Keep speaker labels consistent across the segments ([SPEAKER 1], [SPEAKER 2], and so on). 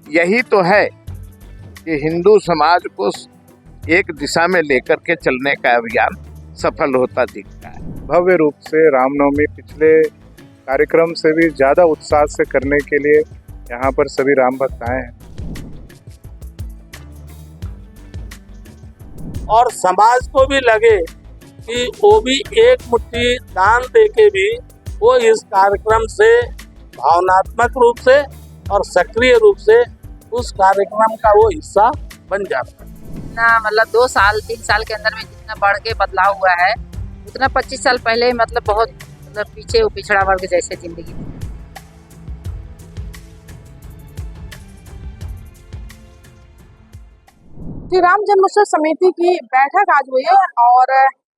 [SPEAKER 1] यही तो है कि हिंदू समाज को एक दिशा में लेकर के चलने का अभियान सफल होता दिखता है।
[SPEAKER 2] भव्य रूप से रामनवमी पिछले कार्यक्रम से भी ज़्यादा उत्साह से करने के लिए यहाँ पर सभी राम भक्त आए हैं
[SPEAKER 3] और समाज को भी लगे कि वो भी एक मुट्ठी दान दे के भी वो इस कार्यक्रम से भावनात्मक रूप से और सक्रिय रूप से उस कार्यक्रम का वो हिस्सा बन जाता है।
[SPEAKER 4] मतलब 2 साल 3 साल के अंदर में जितना बढ़ के बदलाव हुआ है उतना 25 साल पहले मतलब बहुत पीछे पिछड़ा वर्ग जैसे जिंदगी थी।
[SPEAKER 5] श्री राम जन्मोत्सव समिति की बैठक आज हुई है और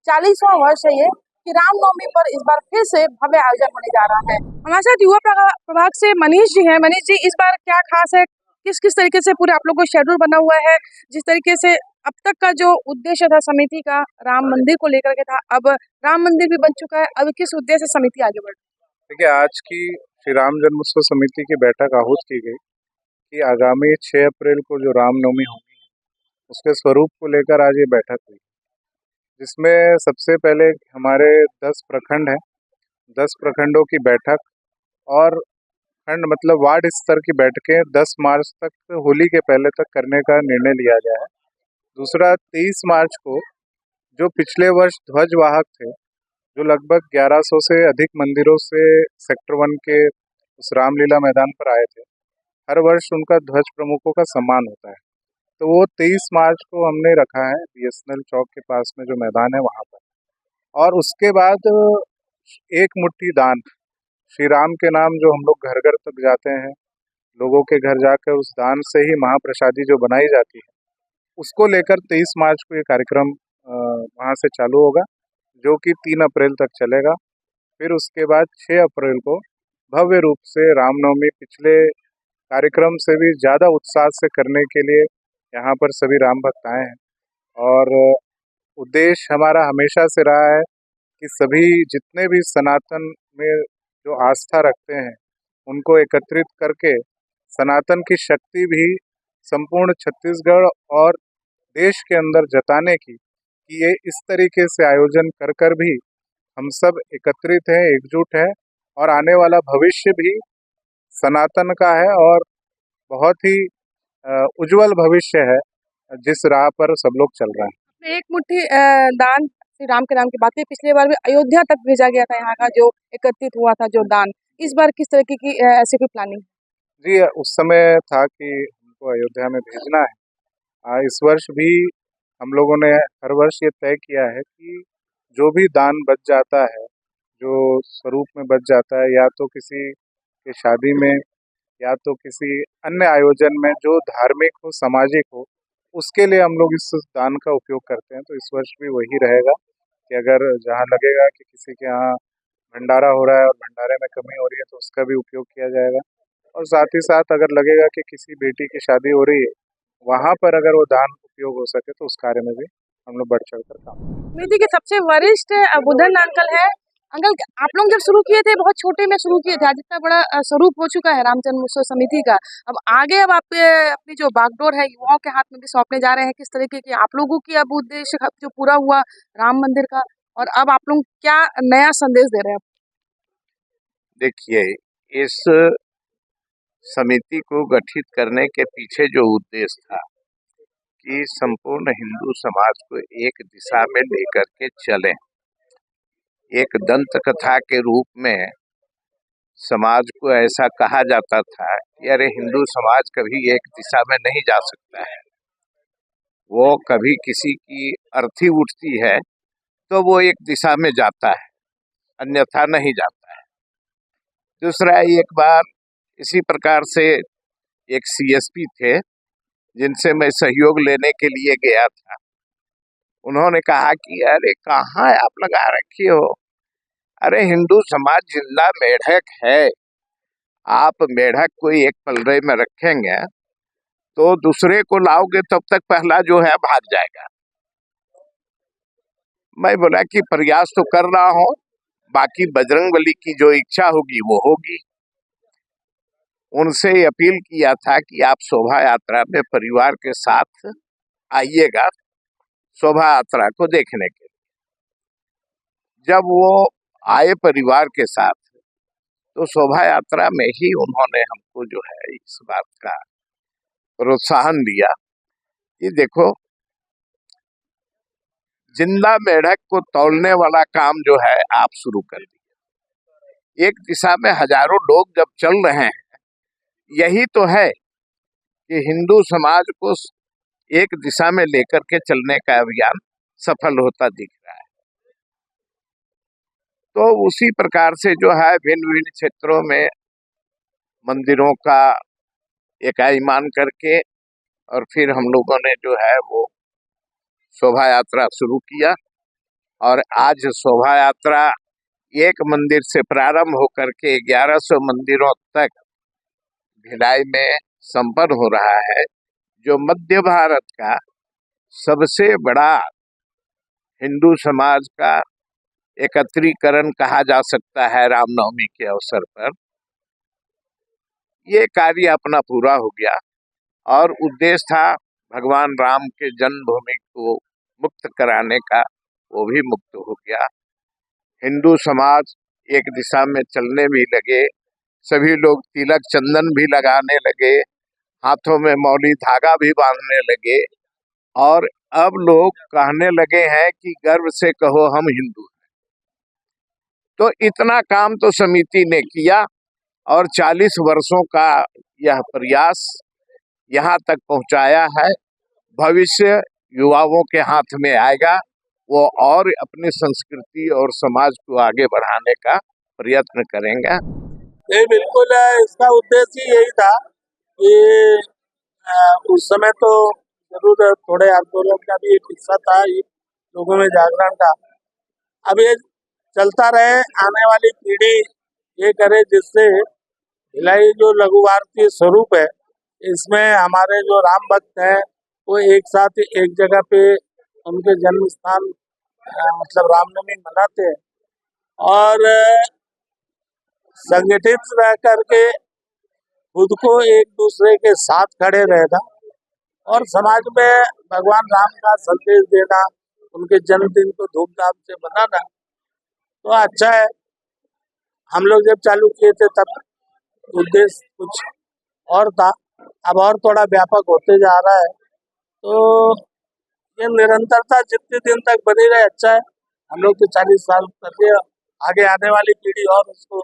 [SPEAKER 5] 40वां वर्ष है ये कि रामनवमी पर इस बार फिर से भव्य आयोजन होने जा रहा है। हमारे साथ युवा प्रभाग से मनीष जी हैं। मनीष जी, इस बार क्या खास है, किस तरीके से पूरे आप लोगों को शेड्यूल बना हुआ है? जिस तरीके से अब तक का जो उद्देश्य था समिति का राम मंदिर को लेकर के था, अब राम मंदिर भी बन चुका है, अब किस उद्देश्य से समिति आगे बढ़?
[SPEAKER 2] देखिए, आज की श्री राम जन्मोत्सव समिति की बैठक आहूत की गई कि आगामी 6 अप्रैल को जो रामनवमी होगी उसके स्वरूप को लेकर आज ये बैठक हुई, जिसमें सबसे पहले हमारे 10 प्रखंड हैं, 10 प्रखंडों की बैठक और खंड मतलब वार्ड स्तर की बैठकें 10 मार्च तक होली के पहले तक करने का निर्णय लिया गया है। दूसरा 23 मार्च को जो पिछले वर्ष ध्वजवाहक थे, जो लगभग 1100 से अधिक मंदिरों से सेक्टर 1 के उस रामलीला मैदान पर आए थे, हर वर्ष उनका ध्वज प्रमुखों का सम्मान होता है। तो वो 23 मार्च को हमने रखा है BSNL चौक के पास में जो मैदान है वहाँ पर। और उसके बाद एक मुट्ठी दान श्री राम के नाम जो हम लोग घर घर तक जाते हैं, लोगों के घर जाकर उस दान से ही महाप्रसादी जो बनाई जाती है, उसको लेकर 23 मार्च को ये कार्यक्रम वहाँ से चालू होगा, जो कि 3 अप्रैल तक चलेगा। फिर उसके बाद 6 अप्रैल को भव्य रूप से रामनवमी पिछले कार्यक्रम से भी ज़्यादा उत्साह से करने के लिए यहाँ पर सभी राम भक्त आए हैं। और उद्देश्य हमारा हमेशा से रहा है कि सभी जितने भी सनातन में जो आस्था रखते हैं उनको एकत्रित करके सनातन की शक्ति भी संपूर्ण छत्तीसगढ़ और देश के अंदर जताने की कि ये इस तरीके से आयोजन कर कर भी हम सब एकत्रित हैं, एकजुट हैं और आने वाला भविष्य भी सनातन का है और बहुत ही उज्जवल भविष्य है जिस राह पर सब लोग चल रहे हैं।
[SPEAKER 5] एक मुट्ठी दान श्री राम के नाम की बात है, पिछले बार भी अयोध्या तक भेजा गया था, यहाँ का जो एकत्रित हुआ था जो दान, इस बार किस तरीके की ऐसी कोई प्लानिंग?
[SPEAKER 2] जी, उस समय था कि हमको अयोध्या में भेजना है। इस वर्ष भी हम लोगों ने हर वर्ष ये तय किया है कि जो भी दान बच जाता है, जो स्वरूप में बच जाता है, या तो किसी के शादी में या तो किसी अन्य आयोजन में जो धार्मिक हो, सामाजिक हो, उसके लिए हम लोग इस दान का उपयोग करते हैं। तो इस वर्ष भी वही रहेगा कि अगर जहाँ लगेगा कि किसी के यहाँ भंडारा हो रहा है और भंडारे में कमी हो रही है तो उसका भी उपयोग किया जाएगा। और साथ ही साथ अगर लगेगा कि किसी बेटी की शादी हो रही है, वहाँ पर अगर वो दान उपयोग हो सके तो उस कार्य में भी हम लोग बढ़ चढ़ कर काम करें।
[SPEAKER 5] समिति के सबसे वरिष्ठ बुधन अंकल है। अंकल, आप लोग जब शुरू किए थे बहुत छोटे में शुरू किए थे, आज इतना बड़ा स्वरूप हो चुका है राम जन्मोत्सव समिति का, अब आगे अब आप अपनी जो बागडोर है युवाओं के हाथ में भी सौंपने जा रहे हैं, किस तरीके की आप लोगों की अब उद्देश्य जो पूरा हुआ राम मंदिर का, और अब आप लोग क्या नया संदेश दे रहे हैं?
[SPEAKER 1] देखिए, इस समिति को गठित करने के पीछे जो उद्देश्य था कि संपूर्ण हिंदू समाज को एक दिशा में लेकर के चलें, एक दंत कथा के रूप में समाज को ऐसा कहा जाता था कि अरे हिंदू समाज कभी एक दिशा में नहीं जा सकता है, वो कभी किसी की अर्थी उठती है तो वो एक दिशा में जाता है, अन्यथा नहीं जाता है। दूसरा, एक बार इसी प्रकार से एक CSP थे जिनसे मैं सहयोग लेने के लिए गया था, उन्होंने कहा कि अरे कहाँ आप लगा रखी हो, अरे हिंदू समाज जिंदा मेढक है, आप मेढक को एक पलड़े में रखेंगे तो दूसरे को लाओगे तब तक पहला जो है भाग जाएगा। मैं बोला कि प्रयास तो कर रहा हूँ, बाकी बजरंगबली की जो इच्छा होगी वो होगी। उनसे अपील किया था कि आप शोभा यात्रा में परिवार के साथ आइएगा शोभा यात्रा को देखने के लिए। जब वो आए परिवार के साथ तो शोभा यात्रा में ही उन्होंने हमको जो है इस बात का प्रोत्साहन दिया कि देखो, जिंदा मेढक को तौलने वाला काम जो है आप शुरू कर दिए। एक दिशा में हजारों लोग जब चल रहे हैं, यही तो है कि हिंदू समाज को एक दिशा में लेकर के चलने का अभियान सफल होता दिख रहा है। तो उसी प्रकार से जो है भिन्न भिन्न क्षेत्रों में मंदिरों का इकाई मान करके और फिर हम लोगों ने जो है वो शोभा यात्रा शुरू किया। और आज शोभा यात्रा एक मंदिर से प्रारंभ होकर के 1100 मंदिरों तक भिलाई में संपन्न हो रहा है, जो मध्य भारत का सबसे बड़ा हिंदू समाज का एकत्रीकरण कहा जा सकता है। रामनवमी के अवसर पर ये कार्य अपना पूरा हो गया और उद्देश्य था भगवान राम के जन्मभूमि को मुक्त कराने का, वो भी मुक्त हो गया। हिंदू समाज एक दिशा में चलने भी लगे, सभी लोग तिलक चंदन भी लगाने लगे, हाथों में मौली धागा भी बांधने लगे और अब लोग कहने लगे हैं कि गर्व से कहो हम हिंदू हैं। तो इतना काम तो समिति ने किया और 40 वर्षों का यह प्रयास यहाँ तक पहुँचाया है। भविष्य युवाओं के हाथ में आएगा, वो और अपनी संस्कृति और समाज को आगे बढ़ाने का प्रयत्न करेंगे।
[SPEAKER 3] नहीं, बिल्कुल इसका उद्देश्य यही था कि उस समय तो जरूर थोड़े आंदोलन का भी एक हिस्सा था, लोगों में जागरण का। अब ये चलता रहे, आने वाली पीढ़ी ये करे जिससे भिलाई जो लघु भारतीय स्वरूप है, इसमें हमारे जो राम भक्त हैं वो एक साथ एक जगह पे उनके जन्म स्थान मतलब रामनवमी मनाते हैं और संगठित रह करके खुद को एक दूसरे के साथ खड़े रहना और समाज में भगवान राम का संदेश देना, उनके जन्मदिन को धूमधाम से मनाना तो अच्छा है। हम लोग जब चालू किए थे तब उद्देश्य कुछ और था, अब और थोड़ा व्यापक होते जा रहा है। तो ये निरंतरता जितने दिन तक बनी रहे अच्छा है। हम लोग तो 40 साल करके आगे आने वाली पीढ़ी और उसको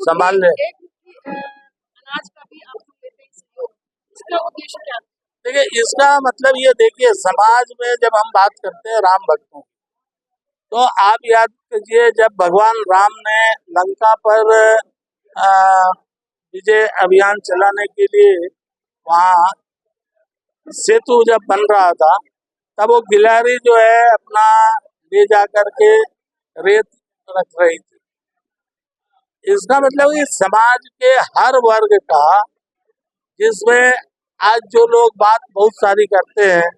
[SPEAKER 3] संभाल ले।
[SPEAKER 5] अनाज का भी आप लेते हैं सहयोग, इसका उद्देश्य क्या?
[SPEAKER 3] देखिए, इसका मतलब ये देखिए, समाज में जब हम बात करते हैं राम भक्तों, तो आप याद कीजिए जब भगवान राम ने लंका पर विजय अभियान चलाने के लिए वहाँ सेतु जब बन रहा था, तब वो गिलहरी जो है अपना ले जा करके रेत रख रही थी। इसका मतलब ये समाज के हर वर्ग का, जिसमें आज जो लोग बात बहुत सारी करते हैं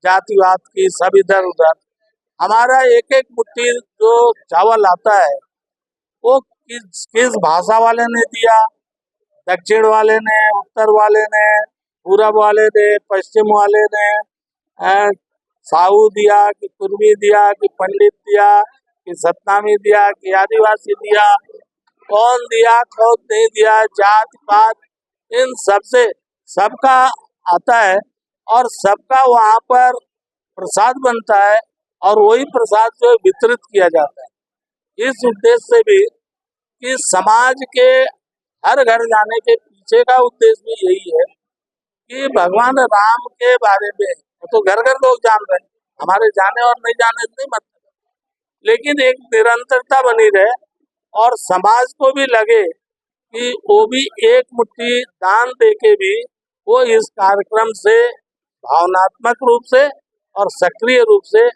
[SPEAKER 3] जातिवाद की, सब इधर उधर, हमारा एक एक मुट्ठी जो चावल आता है वो किस भाषा वाले ने दिया, दक्षिण वाले ने, उत्तर वाले ने, पूरब वाले ने, पश्चिम वाले ने, साहू दिया कि कुर्मी दिया कि पंडित दिया कि सतनामी दिया कि आदिवासी दिया, कौन दिया कौन नहीं दिया, जात पात इन सबसे सबका आता है और सबका वहाँ पर प्रसाद बनता है और वही प्रसाद जो वितरित किया जाता है। इस उद्देश्य से भी कि समाज के हर घर जाने के पीछे का उद्देश्य भी यही है कि भगवान राम के बारे में तो घर घर लोग जान रहे हैं, हमारे जाने और नहीं जाने से नहीं मतलब, लेकिन एक निरंतरता बनी रहे और समाज को भी लगे कि वो भी एक मुट्ठी दान दे के भी वो इस कार्यक्रम से भावनात्मक रूप से और सक्रिय रूप से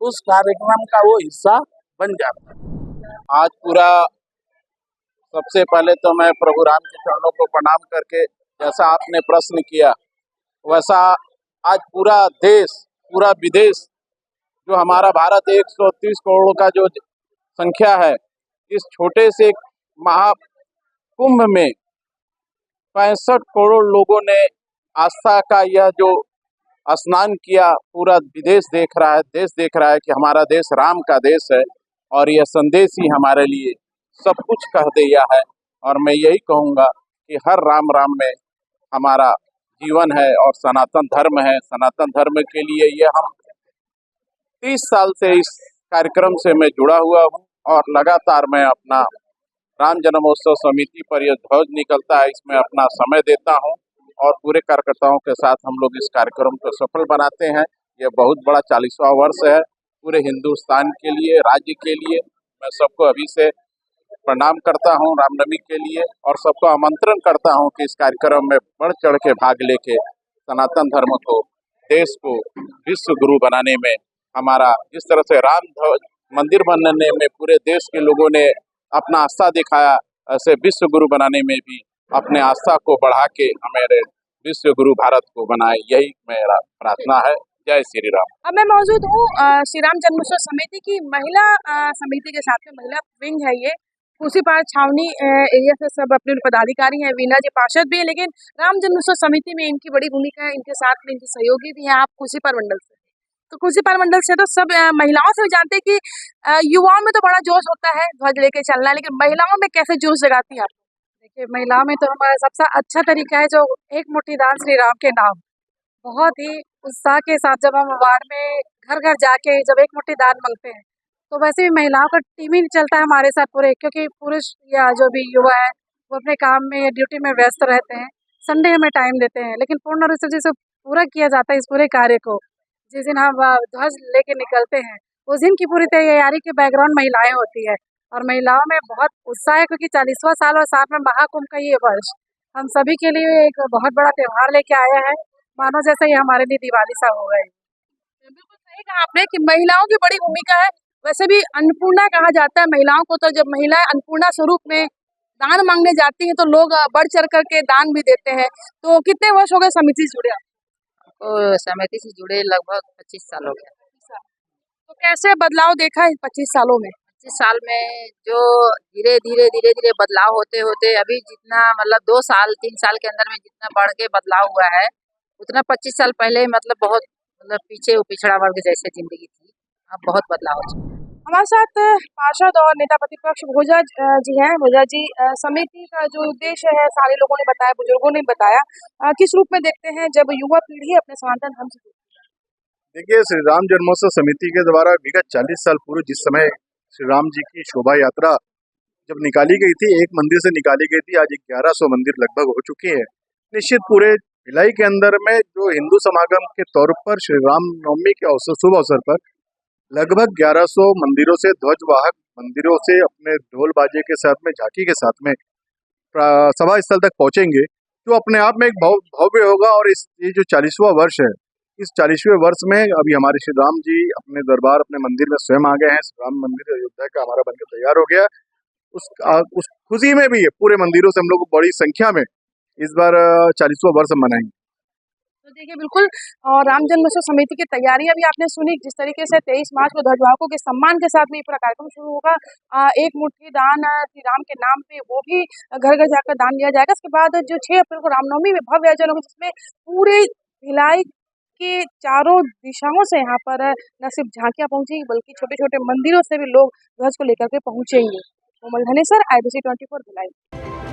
[SPEAKER 3] उस कार्यक्रम का वो हिस्सा बन जाता है।
[SPEAKER 6] आज पूरा सबसे पहले तो मैं प्रभु राम के चरणों को प्रणाम करके, जैसा आपने प्रश्न किया वैसा आज पूरा देश, पूरा विदेश, जो हमारा भारत 130 करोड़ का जो संख्या है, इस छोटे से महाकुंभ में 65 करोड़ लोगों ने आस्था का यह जो स्नान किया, पूरा विदेश देख रहा है, देश देख रहा है कि हमारा देश राम का देश है और यह संदेश ही हमारे लिए सब कुछ कह दिया है। और मैं यही कहूँगा कि हर राम राम में हमारा जीवन है और सनातन धर्म है। सनातन धर्म के लिए ये हम 30 साल से इस कार्यक्रम से मैं जुड़ा हुआ हूँ और लगातार मैं अपना राम जन्मोत्सव समिति पर यह ध्वज निकलता है, इसमें अपना समय देता हूँ और पूरे कार्यकर्ताओं के साथ हम लोग इस कार्यक्रम को सफल बनाते हैं। यह बहुत बड़ा 40वां वर्ष है पूरे हिंदुस्तान के लिए, राज्य के लिए। मैं सबको अभी से प्रणाम करता हूं रामनवमी के लिए और सबको आमंत्रण करता हूं कि इस कार्यक्रम में बढ़ चढ़ के भाग लेके सनातन धर्म को, देश को विश्व गुरु बनाने में, हमारा जिस तरह से राम मंदिर बनने में पूरे देश के लोगों ने अपना आस्था दिखाया, ऐसे विश्व गुरु बनाने में भी अपने आस्था को बढ़ा के हमारे विश्व गुरु भारत को बनाए, यही मेरा प्रार्थना है। जय श्री राम।
[SPEAKER 5] अब मैं मौजूद हूँ श्री राम जन्मोत्सव समिति की महिला समिति के साथ में। महिला विंग है ये, कुर्सी पार छावनी एरिया से सब अपने पदाधिकारी हैं। वीना जी पार्षद भी है, लेकिन राम जन्मोत्सव समिति में इनकी बड़ी भूमिका है। इनके साथ में इनके सहयोगी भी हैं। आप कुर्सी पार मंडल से, तो कुर्सी पार मंडल से तो सब महिलाओं से भी जानते हैं कि युवाओं में तो बड़ा जोश होता है ध्वज लेके चलना, लेकिन महिलाओं में कैसे जोश जगाती है आप?
[SPEAKER 7] देखिए, महिलाओं में तो हमारा सबसे अच्छा तरीका है जो एक मुट्ठी दान श्री राम के नाम। बहुत ही उत्साह के साथ जब हम वार्ड में घर घर जाके जब एक मुट्ठी दान मांगते हैं, तो वैसे भी महिलाओं का टीम ही चलता है हमारे साथ पूरे, क्योंकि पुरुष या जो भी युवा है वो अपने काम में ड्यूटी में व्यस्त रहते हैं, संडे हमें टाइम देते हैं, लेकिन पूर्ण रूप से जिसे पूरा किया जाता है इस पूरे कार्य को, जिस दिन हम ध्वज लेके निकलते हैं उस दिन की पूरी तैयारी के बैकग्राउंड महिलाएं होती है। और महिलाओं में बहुत उत्साह है, क्योंकि 40वां साल और साथ में महाकुंभ का ये वर्ष हम सभी के लिए एक बहुत बड़ा त्योहार लेके आया है। मानो जैसे ये हमारे लिए दिवाली सा हो गई।
[SPEAKER 5] बिल्कुल सही कहा आपने कि महिलाओं की बड़ी भूमिका है। वैसे भी अन्नपूर्णा कहा जाता है महिलाओं को, तो जब महिलाएं अन्नपूर्णा स्वरूप में दान मांगने जाती हैं तो लोग बढ़ चढ़ करके दान भी देते हैं। तो कितने वर्ष हो गए समिति से जुड़े?
[SPEAKER 4] समिति से जुड़े लगभग 25 साल हो गया।
[SPEAKER 5] तो कैसे बदलाव देखा है 25 सालों में?
[SPEAKER 4] 25 साल में जो धीरे धीरे बदलाव होते होते अभी जितना मतलब 2 साल 3 साल के अंदर में जितना बढ़ के बदलाव हुआ है, उतना 25 साल पहले मतलब बहुत पीछे पिछड़ा वर्ग जैसे जिंदगी थी। अब बहुत बदलाव हो चुका है।
[SPEAKER 5] हमारे साथ पार्षद और नेता प्रतिपक्ष भोजा जी हैं। भोजा जी, समिति का जो उद्देश्य है सारे लोगों ने बताया, बुजुर्गों ने बताया, किस रूप में देखते हैं जब युवा पीढ़ी अपने सनातन धर्म से जुड़ती है?
[SPEAKER 2] देखिए, श्री राम जन्मोत्सव समिति के द्वारा विगत 40 साल पूर्व जिस समय श्री राम जी की शोभा यात्रा जब निकाली गई थी, एक मंदिर से निकाली गई थी, आज 1100 मंदिर लगभग हो चुके हैं। निश्चित पूरे भिलाई के अंदर में जो हिंदू समागम के तौर पर श्री राम नवमी के अवसर शुभ अवसर पर लगभग 1100 मंदिरों से ध्वजवाहक मंदिरों से अपने ढोल बाजे के साथ में, झांकी के साथ में सभा स्थल तक पहुंचेंगे, जो अपने आप में एक भव्य होगा। और ये जो 40वां वर्ष है, इस 40वें वर्ष में अभी हमारे श्री राम जी अपने दरबार, अपने मंदिर में स्वयं आ गए हैं। श्री राम मंदिर अयोध्या का हमारा बनकर तैयार हो गया। उस खुशी में भी पूरे मंदिरों से हम लोग बड़ी संख्या में इस बार 40वां वर्ष मनाएंगे।
[SPEAKER 5] तो देखिए, बिल्कुल, और राम जन्मोत्सव समिति की तैयारियां भी आपने सुनी। जिस तरीके से 23 मार्च को ध्वजवाहकों के सम्मान के साथ में ये पूरा कार्यक्रम शुरू होगा। एक मुट्ठी दान श्री राम के नाम पे, वो भी घर घर जाकर दान दिया जाएगा। इसके बाद जो 6 अप्रैल को रामनवमी में भव्य आयोजन होगा, जिसमें पूरे भिलाई के चारों दिशाओं से यहाँ पर न सिर्फ झांकियां पहुंचेंगी, बल्कि छोटे छोटे मंदिरों से भी लोग ध्वज को लेकर के पहुंचेंगे। कोमल धनेसर, IBC 24 भिलाई।